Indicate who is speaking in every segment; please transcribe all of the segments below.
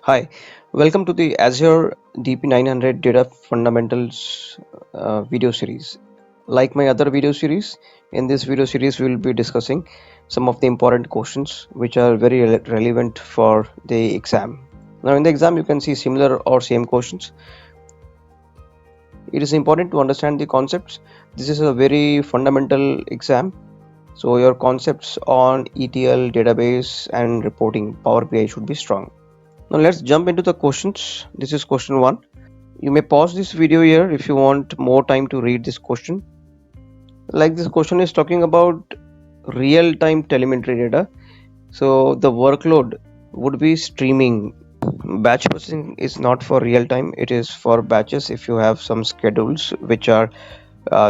Speaker 1: Hi, welcome to the Azure DP900 Data Fundamentals video series. Like my other video series, in this video series we will be discussing some of the important questions which are very relevant for the exam. Now in the exam you can see similar or same questions. It is important to understand the concepts. This is a very fundamental exam. So your concepts on ETL, database and reporting, Power BI should be strong. Now let's jump into the questions. This is question 1. You may pause this video here if you want more time to read this question. Like this question is talking about real-time telemetry data. So the workload would be streaming. Batch processing is not for real time, it is for batches. If you have some schedules which are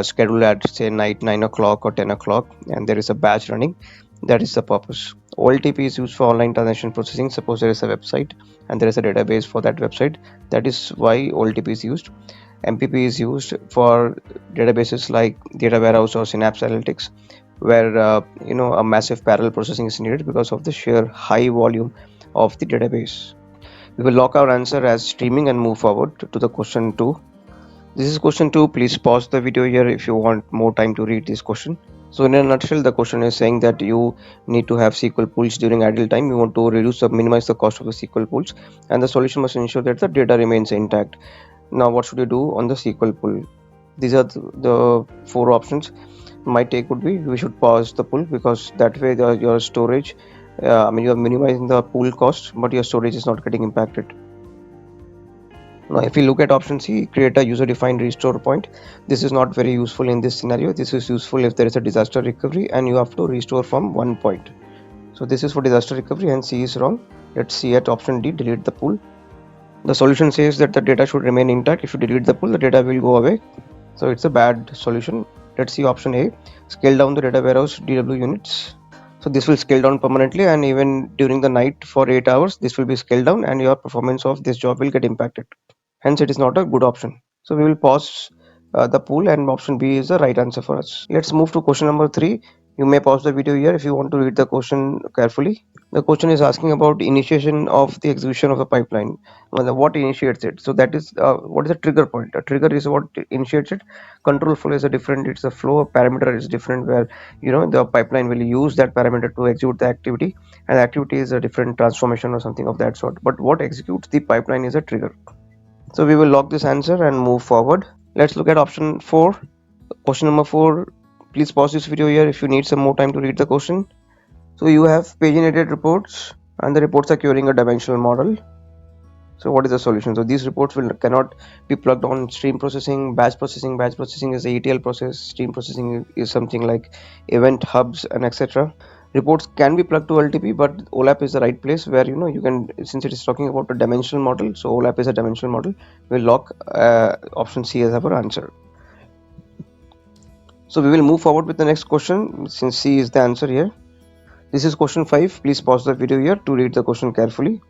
Speaker 1: scheduled at say night 9 o'clock or 10 o'clock and there is a batch running, that is the purpose. OLTP is used for online transaction processing. Suppose there is a website and there is a database for that website, that is why OLTP is used. MPP is used for databases like data warehouse or Synapse Analytics, where a massive parallel processing is needed because of the sheer high volume of the database. We will lock our answer as streaming and move forward to the question 2. This is question 2. Please pause the video here if you want more time to read this question. So in a nutshell, the question is saying that you need to have SQL pools during idle time. You want to minimize the cost of the SQL pools, and the solution must ensure that the data remains intact. Now what should you do on the SQL pool? These are the four options. My take would be we should pause the pool, because that way your storage, you are minimizing the pool cost, but your storage is not getting impacted. Now if we look at option C, create a user defined restore point. This is not very useful in this scenario. This is useful if there is a disaster recovery and you have to restore from one point. So this is for disaster recovery and C is wrong. Let's see at option D, delete the pool. The solution says that the data should remain intact. If you delete the pool, the data will go away. So it's a bad solution. Let's see option A, scale down the data warehouse DW units. So this will scale down permanently, and even during the night for 8 hours this will be scaled down and your performance of this job will get impacted. Hence it is not a good option. So we will pause the pool, and option B is the right answer for us. Let's move to question number 3. You may pause the video here if you want to read the question carefully. The question is asking about initiation of the execution of a pipeline. Well, what initiates it? So that is what is a trigger point. A trigger is what initiates it. Control flow is a different. It's a flow. A parameter is different, where the pipeline will use that parameter to execute the activity, and activity is a different transformation or something of that sort. But what executes the pipeline is a trigger. So we will lock this answer and move forward. Let's look at option 4. Question number 4. Please pause this video here if you need some more time to read the question. So you have paginated reports, and the reports are querying a dimensional model. So what is the solution? So these reports cannot be plugged on stream processing, batch processing. Batch processing is the ETL process. Stream processing is something like event hubs and etc. Reports can be plugged to OLTP, but OLAP is the right place where you can, since it is talking about a dimensional model. So OLAP is a dimensional model. We'll lock option C as our answer. So we will move forward with the next question, since C is the answer here. This is question 5. Please pause the video here to read the question carefully.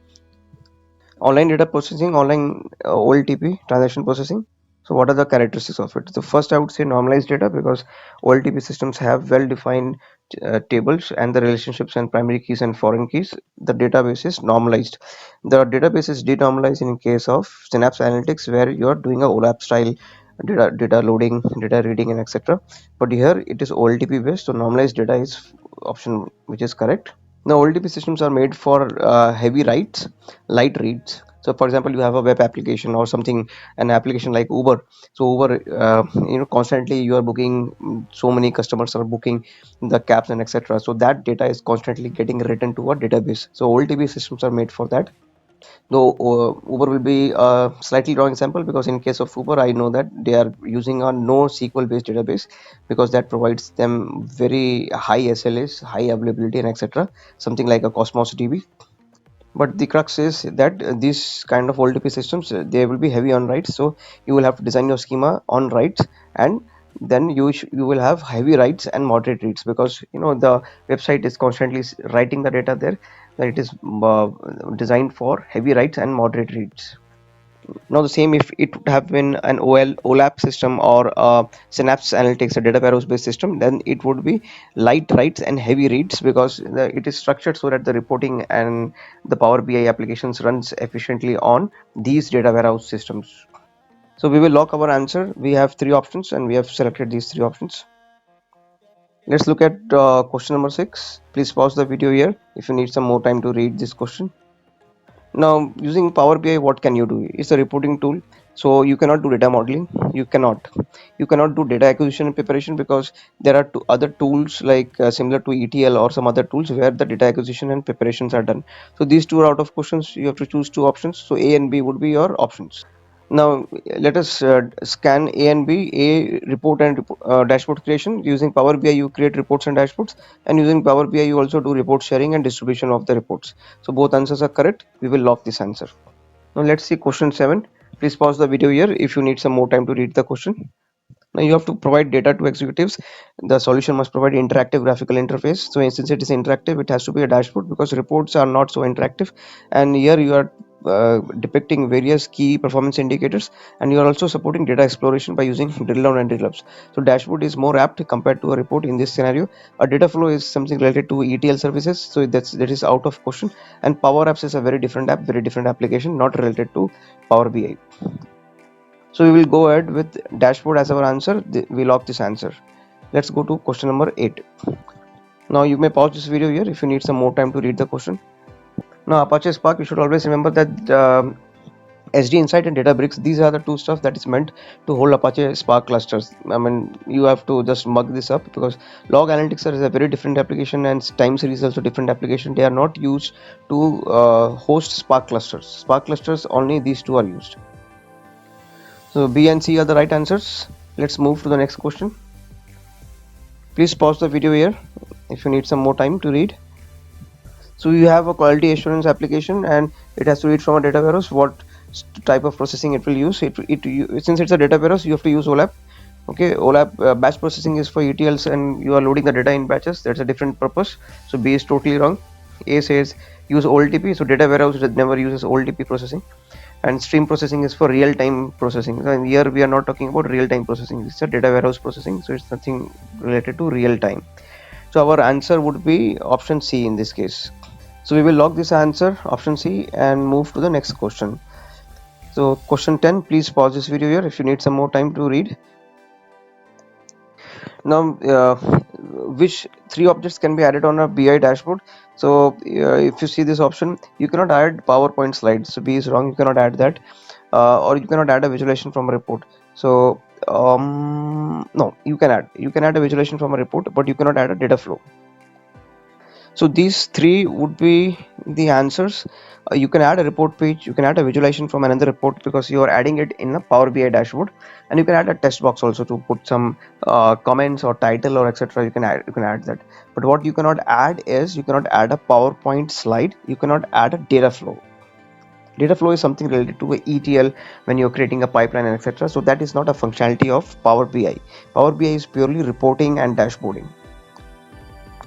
Speaker 1: Online data processing, online OLTP transaction processing. So what are the characteristics of it? So first I would say normalized data, because OLTP systems have well defined tables and the relationships and primary keys and foreign keys. The database is normalized. The database is denormalized in case of Synapse Analytics, where you are doing a OLAP style data loading, data reading and etc. But here it is OLTP based, so normalized data is option which is correct. The OLTP systems are made for heavy writes, light reads. So for example, you have a web application or something, an application like Uber. So Uber, constantly you are booking, so many customers are booking the cabs and etc. So that data is constantly getting written to a database. So OLTP systems are made for that. Though Uber will be a slightly wrong example, because in case of Uber I know that they are using a NoSQL based database, because that provides them very high SLAs, high availability and etc., something like a Cosmos DB. But the crux is that these kind of OLTP systems, they will be heavy on writes, so you will have to design your schema on writes, and then you will have heavy writes and moderate reads, because the website is constantly writing the data there, that it is designed for heavy writes and moderate reads. Now the same if it would have been an OLAP system or Synapse Analytics, a data warehouse based system, then it would be light writes and heavy reads, because it is structured so that the reporting and the Power BI applications runs efficiently on these data warehouse systems. So we will lock our answer. We have three options and we have selected these three options. Let's look at question number 6. Please pause the video here if you need some more time to read this question. Now, using Power BI, what can you do? It's a reporting tool, so you cannot do data modeling. You cannot do data acquisition and preparation, because there are two other tools like similar to ETL or some other tools where the data acquisition and preparations are done. So these two are out of questions. You have to choose two options. So A and B would be your options. Now let us scan A and B. A, report and dashboard creation. Using Power BI you create reports and dashboards, and using Power BI you also do report sharing and distribution of the reports. So both answers are correct. We will lock this answer. Now let's see question 7. Please pause the video here if you need some more time to read the question. Now you have to provide data to executives. The solution must provide interactive graphical interface. So since it is interactive, it has to be a dashboard, because reports are not so interactive. And here you are depicting various key performance indicators, and you are also supporting data exploration by using drill down and drill ups. So dashboard is more apt compared to a report in this scenario. A data flow is something related to ETL services, so that is out of question. And Power Apps is a very different app, very different application, not related to Power BI. So we will go ahead with dashboard as our answer. We lock this answer. Let's go to question number 8. Now you may pause this video here if you need some more time to read the question. Now Apache Spark, you should always remember that SD Insight and Databricks, these are the two stuff that is meant to hold Apache Spark clusters. I mean, you have to just mug this up, because Log Analytics is a very different application and time series is also different application. They are not used to host Spark clusters. Spark clusters, only these two are used. So B and C are the right answers. Let's move to the next question. Please pause the video here if you need some more time to read. So you have a quality assurance application and it has to read from a data warehouse what type of processing it will use. Since it's a data warehouse, you have to use OLAP. Okay, OLAP batch processing is for ETLs and you are loading the data in batches. That's a different purpose. So B is totally wrong. A says use OLTP. So data warehouse never uses OLTP processing. And stream processing is for real-time processing. And here we are not talking about real-time processing. It's a data warehouse processing, so it's nothing related to real-time. So our answer would be option C in this case. So we will log this answer, option C, and move to the next question. So question 10, please pause this video here if you need some more time to read. Now which three objects can be added on a BI dashboard? So if you see this option, you cannot add PowerPoint slides. So B is wrong, you cannot add that. Or you cannot add a visualization from a report. So no, you can add a visualization from a report, but you cannot add a data flow. So these three would be the answers. You can add a report page, you can add a visualization from another report because you are adding it in a Power BI dashboard, and you can add a text box also to put some comments or title or etc. You can add that. But what you cannot add is, you cannot add a PowerPoint slide, you cannot add a data flow. Data flow is something related to a ETL when you're creating a pipeline and etc. So that is not a functionality of Power BI. Power BI is purely reporting and dashboarding.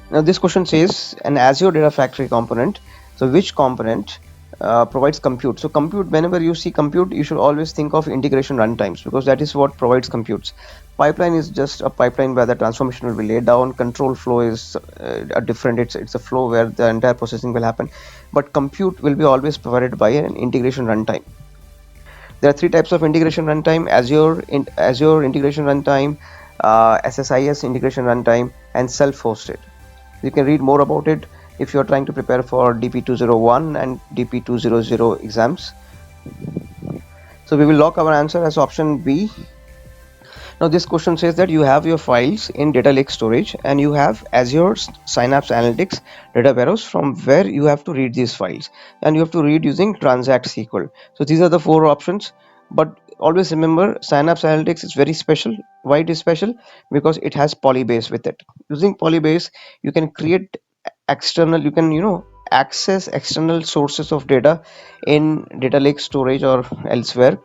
Speaker 1: Now this question says an Azure Data Factory component. So which component provides compute? So compute, whenever you see compute, you should always think of integration runtimes, because that is what provides computes. Pipeline is just a pipeline where the transformation will be laid down. Control flow is a different, it's a flow where the entire processing will happen. But compute will be always provided by an integration runtime. There are three types of integration runtime: Azure integration runtime, SSIS integration runtime, and self-hosted. You can read more about it if you're trying to prepare for DP201 and DP200 exams. So we will lock our answer as option B. Now this question says that you have your files in data lake storage and you have Azure Synapse Analytics data warehouse from where you have to read these files, and you have to read using Transact SQL. So these are the four options, but always remember Synapse Analytics is very special. Why it is special? Because it has Polybase with it. Using Polybase you can create external, you can access external sources of data in data lake storage or elsewhere,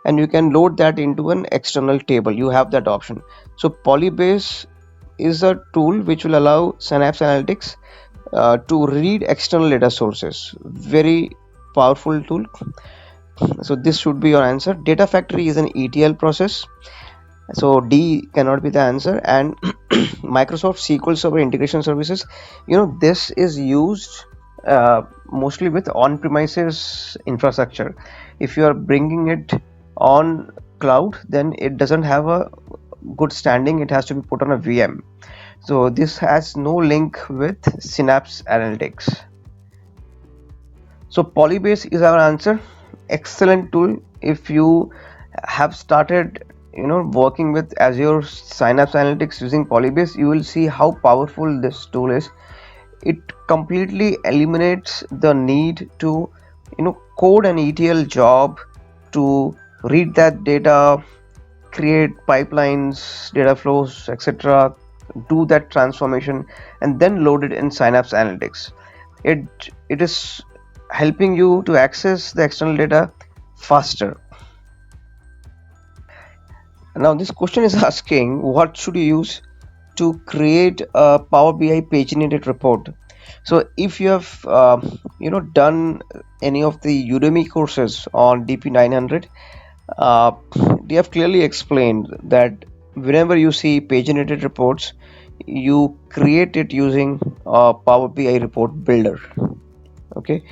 Speaker 1: and you can load that into an external table. You have that option. So Polybase is a tool which will allow Synapse Analytics to read external data sources. Very powerful tool. So this should be your answer. Data factory is an ETL process, so D cannot be the answer. And Microsoft SQL Server integration services, this is used mostly with on-premises infrastructure. If you are bringing it on cloud, then it doesn't have a good standing, it has to be put on a VM. So this has no link with Synapse Analytics. So Polybase is our answer. Excellent tool. If you have started working with Azure Synapse Analytics using Polybase, you will see how powerful this tool is. It completely eliminates the need to code an ETL job to read that data, create pipelines, data flows, etc., do that transformation, and then load it in Synapse Analytics. It is helping you to access the external data faster. Now this question is asking, what should you use to create a Power BI paginated report? So if you have done any of the Udemy courses on DP900, they have clearly explained that whenever you see paginated reports, you create it using a Power BI report builder. Okay,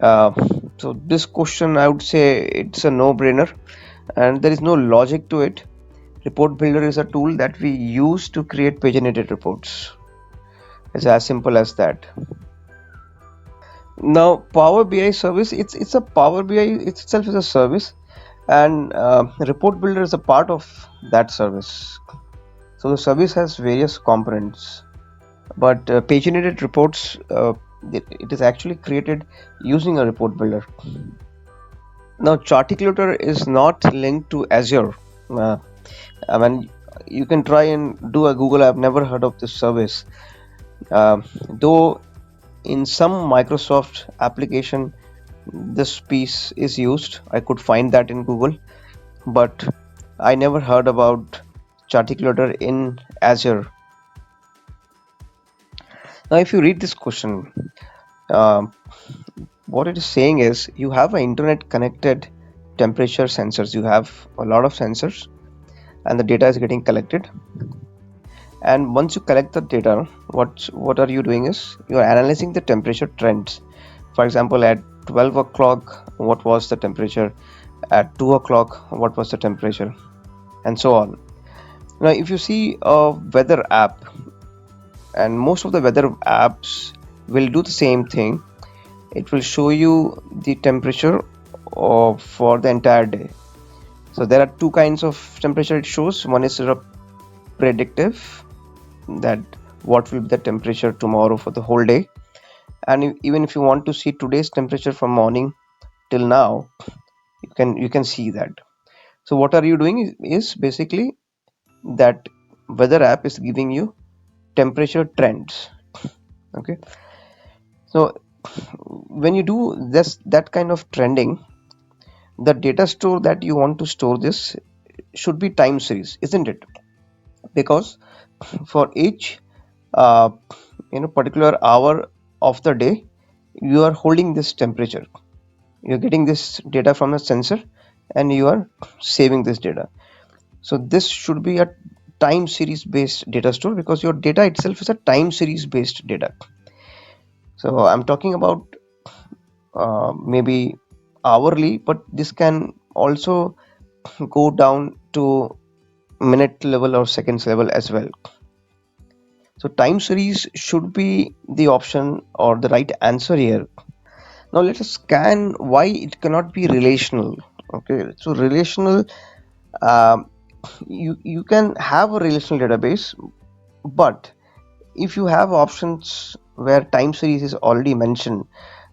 Speaker 1: uh, so this question, I would say it's a no-brainer, and there is no logic to it. Report builder is a tool that we use to create paginated reports. It's as simple as that. Now Power BI service, it's a Power BI itself is a service, and report builder is a part of that service. So the service has various components, but paginated reports, it is actually created using a report builder. Now Charticulator is not linked to Azure. uh, I mean, you can try and do a Google. I've never heard of this service, though in some Microsoft application this piece is used. I could find that in Google, but I never heard about Charticulator in Azure. Now if you read this question, um, what it is saying is you have an internet connected temperature sensors. You have a lot of sensors and the data is getting collected, and once you collect the data, what are you doing is you are analyzing the temperature trends. For example, at 12 o'clock what was the temperature, at 2 o'clock what was the temperature, and so on. Now if you see a weather app, and most of the weather apps will do the same thing, it will show you the temperature for the entire day. So there are two kinds of temperature it shows. One is sort of predictive, that what will be the temperature tomorrow for the whole day, and even if you want to see today's temperature from morning till now, you can see that. So what are you doing is basically that weather app is giving you temperature trends. Okay, so when you do this, that kind of trending, the data store that you want to store this should be time series, isn't it? Because for each uh, particular hour of the day, you are holding this temperature, you're getting this data from a sensor, and you are saving this data. So this should be a time series based data store, because your data itself is a time series based data. So I'm talking about maybe hourly, but this can also go down to minute level or seconds level as well. So time series should be the option or the right answer here. Now let us scan why it cannot be relational. Okay, so relational, um, you can have a relational database, but if you have options where time series is already mentioned,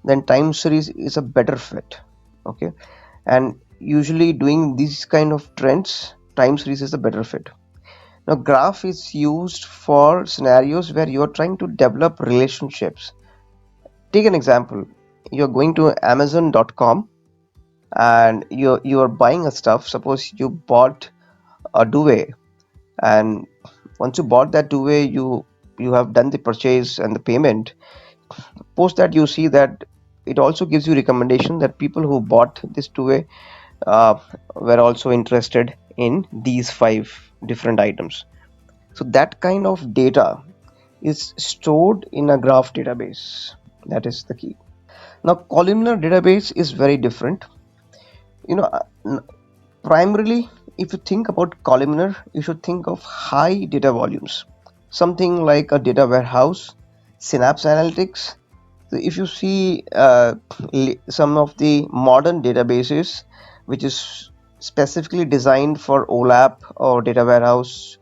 Speaker 1: then time series is a better fit. Okay, and usually doing these kind of trends, time series is a better fit. Now graph is used for scenarios where you are trying to develop relationships. Take an example. You're going to amazon.com and you're buying a stuff. Suppose you bought a duvet, and once you bought that duvet, you have done the purchase and the payment. Post that, you see that it also gives you recommendation that people who bought this two-way uh, were also interested in these five different items. So that kind of data is stored in a graph database. That is the key. Now, columnar database is very different. You know, primarily, if you think about columnar, you should think of high data volumes, something like a data warehouse, Synapse Analytics. So if you see some of the modern databases, which is specifically designed for OLAP or data warehouse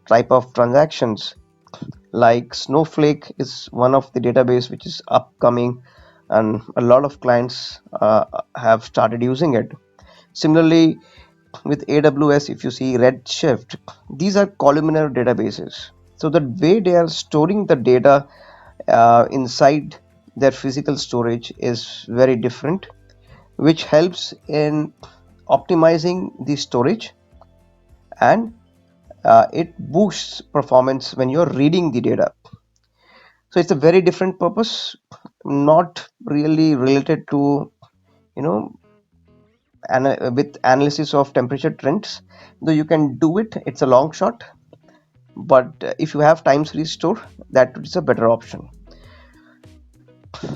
Speaker 1: type of transactions, like Snowflake is one of the database which is upcoming, and a lot of clients have started using it. Similarly, with AWS, if you see Redshift, these are columnar databases. So the way they are storing the data inside their physical storage is very different, which helps in optimizing the storage, and it boosts performance when you're reading the data. So it's a very different purpose, not really related to, you know, with analysis of temperature trends. Though you can do it, it's a long shot, but if you have time series store, that is a better option.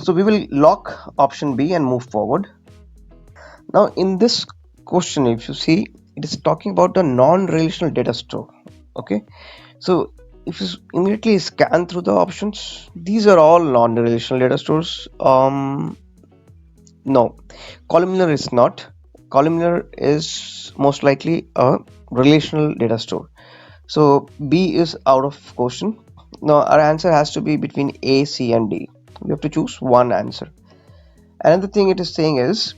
Speaker 1: So we will lock option B and move forward. Now in this question, if you see, it is talking about the non-relational data store. Okay, so if you immediately scan through the options, these are all non-relational data stores. No, columnar is not. Columnar is most likely a relational data store. So B is out of question. Now our answer has to be between A, C, and D. We have to choose one answer. Another thing it is saying is,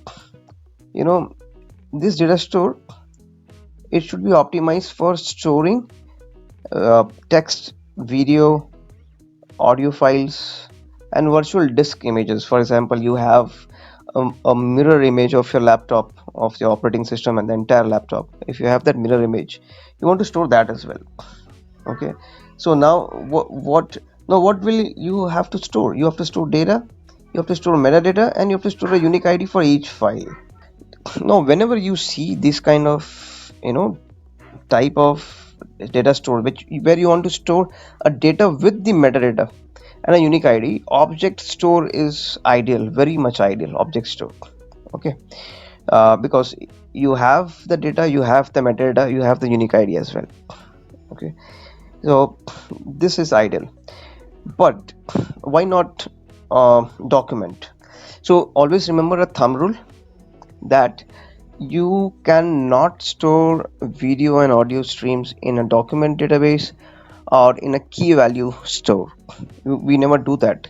Speaker 1: you know, this data store, it should be optimized for storing text, video, audio files, and virtual disk images. For example, you have a mirror image of your laptop, of your operating system, and the entire laptop. If you have that mirror image, you want to store that as well. Okay, so now what will you have to store? You have to store data, you have to store metadata, and you have to store a unique ID for each file. Now whenever you see this kind of, type of data store, which where you want to store a data with the metadata and a unique ID, object store is ideal, very much ideal, object store. Okay, because you have the data, you have the metadata, you have the unique ID as well. Okay, so this is ideal. But why not document? So always remember a thumb rule, that you cannot store video and audio streams in a document database or in a key value store. We never do that.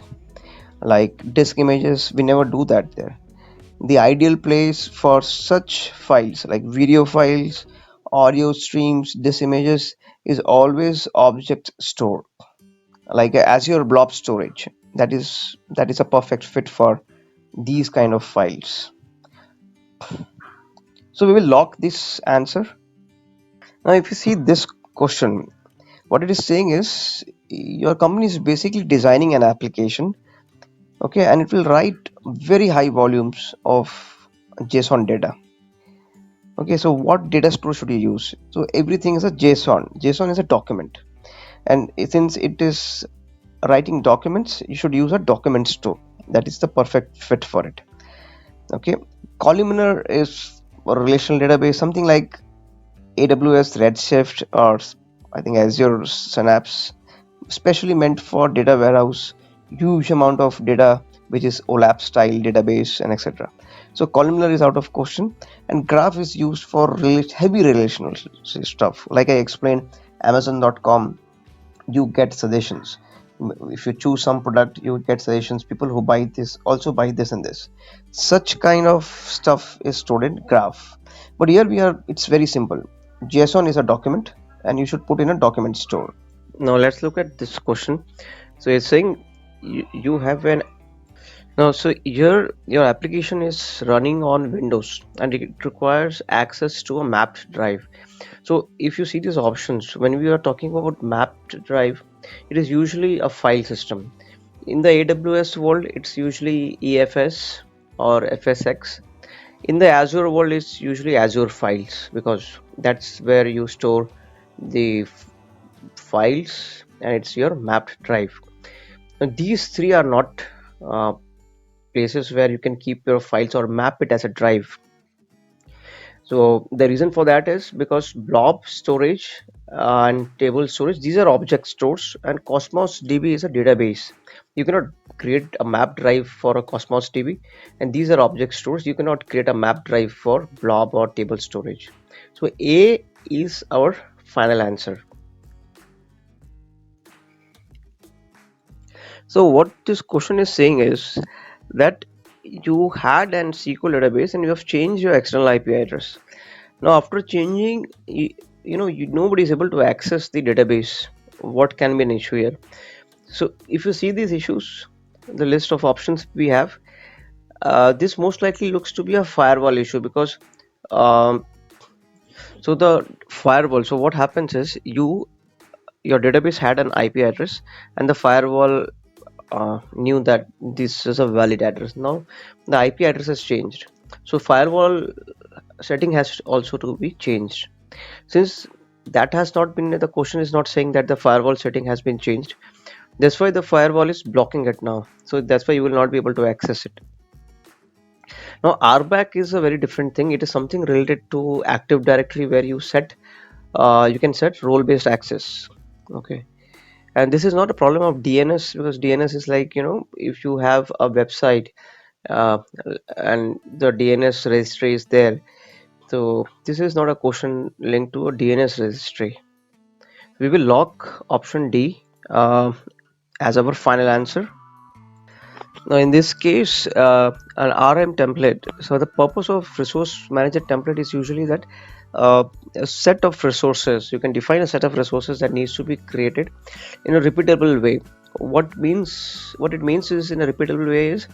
Speaker 1: Like disk images, we never do that there. The ideal place for such files like video files, audio streams, disk images is always object store, like a Azure Blob Storage. That is a perfect fit for these kind of files. So we will lock this answer. Now, if you see this question, what it is saying is your company is basically designing an application, okay, and it will write very high volumes of JSON data. Okay, so what data store should you use? So everything is a JSON. JSON is a document, and since it is writing documents, you should use a document store. That is the perfect fit for it. Okay, columnar is a relational database, something like AWS Redshift, or I think Azure Synapse, specially meant for data warehouse, huge amount of data, which is OLAP style database, and etc. So columnar is out of question, and graph is used for heavy relational stuff. Like I explained, Amazon.com, you get suggestions. If you choose some product, you get suggestions. People who buy this also buy this and this. Such kind of stuff is stored in graph. But here we are, it's very simple. JSON is a document, and you should put in a document store. Now let's look at this question. So it's saying you have an now, so your application is running on Windows and it requires access to a mapped drive. So if you see these options, when we are talking about mapped drive, it is usually a file system. In the AWS world, it's usually EFS or FSX. In the Azure world, it's usually Azure files because that's where you store the files and it's your mapped drive. Now, these three are not uh, places where you can keep your files or map it as a drive. So the reason for that is because blob storage and table storage, these are object stores, and Cosmos DB is a database. You cannot create a map drive for a Cosmos DB, and these are object stores. You cannot create a map drive for blob or table storage. So A is our final answer. So what this question is saying is that you had an SQL database and you have changed your external IP address. Now, after changing, nobody is able to access the database. What can be an issue here? So, if you see these issues, the list of options we have, this most likely looks to be a firewall issue because um, so the firewall. So what happens is your database had an IP address, and the firewall knew that this is a valid address. Now the IP address has changed, so firewall setting has also to be changed. Since that has not been, the question is not saying that the firewall setting has been changed. That's why the firewall is blocking it now. So that's why you will not be able to access it. Now RBAC is a very different thing. It is something related to Active Directory where you can set role based access. Okay. And this is not a problem of DNS because DNS is like, if you have a website uh, and the DNS registry is there. So this is not a question linked to a DNS registry. We will lock option D as our final answer. Now, in this case, an RM template. So, the purpose of resource manager template is usually that uh, a set of resources. You can define a set of resources that needs to be created in a repeatable way. What it means is in a repeatable way is,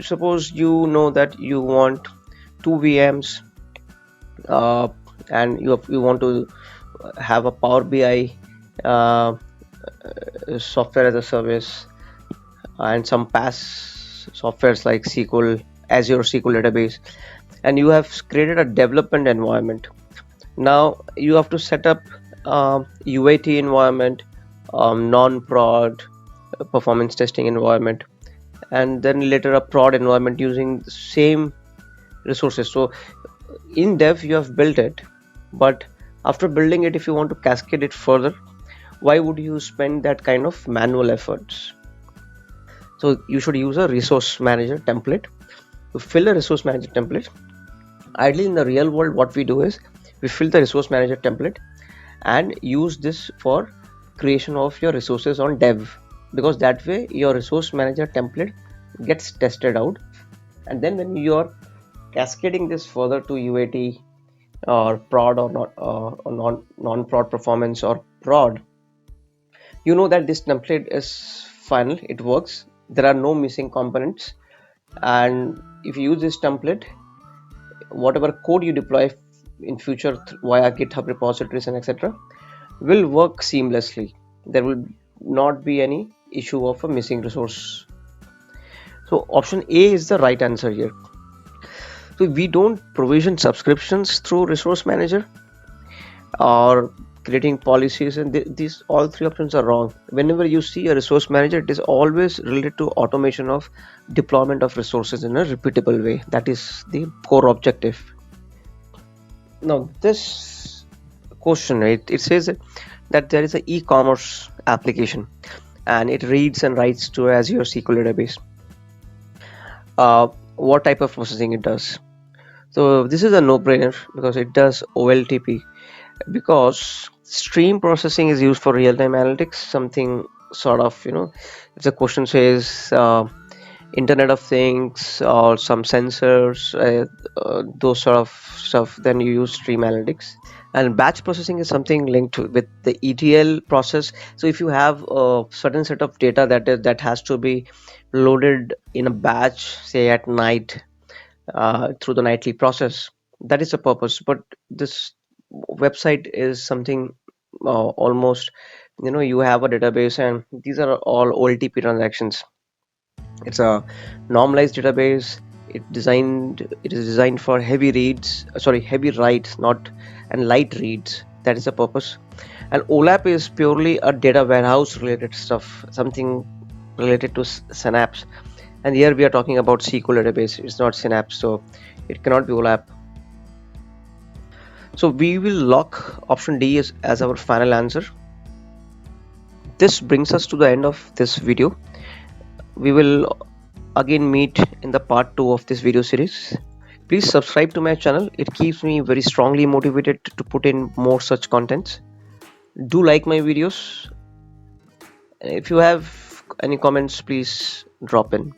Speaker 1: suppose you know that you want two VMs, uh, and you want to have a Power BI software as a service and some PaaS softwares like SQL, Azure SQL database, and you have created a development environment. Now you have to set up UAT environment, non-prod performance testing environment, and then later a prod environment using the same resources. So in dev you have built it, but after building it, if you want to cascade it further, why would you spend that kind of manual efforts? So you should use a resource manager template to fill a resource manager template. Ideally, in the real world, what we do is we fill the resource manager template and use this for creation of your resources on dev, because that way your resource manager template gets tested out, and then when you are cascading this further to UAT or prod or not or non-prod performance or prod, you know that this template is final, it works, there are no missing components, and if you use this template, whatever code you deploy in future via GitHub repositories and etc. will work seamlessly. There will not be any issue of a missing resource. So option A is the right answer here. So we don't provision subscriptions through resource manager or creating policies, and these all three options are wrong. Whenever you see a resource manager, it is always related to automation of deployment of resources in a repeatable way. That is the core objective. Now this question, right, it says that there is an e-commerce application and it reads and writes to Azure SQL database. What type of processing it does? So this is a no-brainer because it does OLTP, because stream processing is used for real-time analytics, something sort of, if the question says Internet of Things or some sensors, those sort of stuff, then you use stream analytics. And batch processing is something linked with the ETL process. So if you have a certain set of data that has to be loaded in a batch, say at night, through the nightly process, that is the purpose. But this website is something almost You have a database, and these are all OLTP transactions. It's a normalized database. It is designed for heavy reads, heavy writes, not and light reads. That is the purpose. And OLAP is purely a data warehouse related stuff, something related to Synapse. And here we are talking about SQL database. It's not Synapse, so it cannot be OLAP. So we will lock option D as our final answer. This brings us to the end of this video. We will again meet in the part 2 of this video series. Please subscribe to my channel. It keeps me very strongly motivated to put in more such contents. Do like my videos. If you have any comments, please drop in.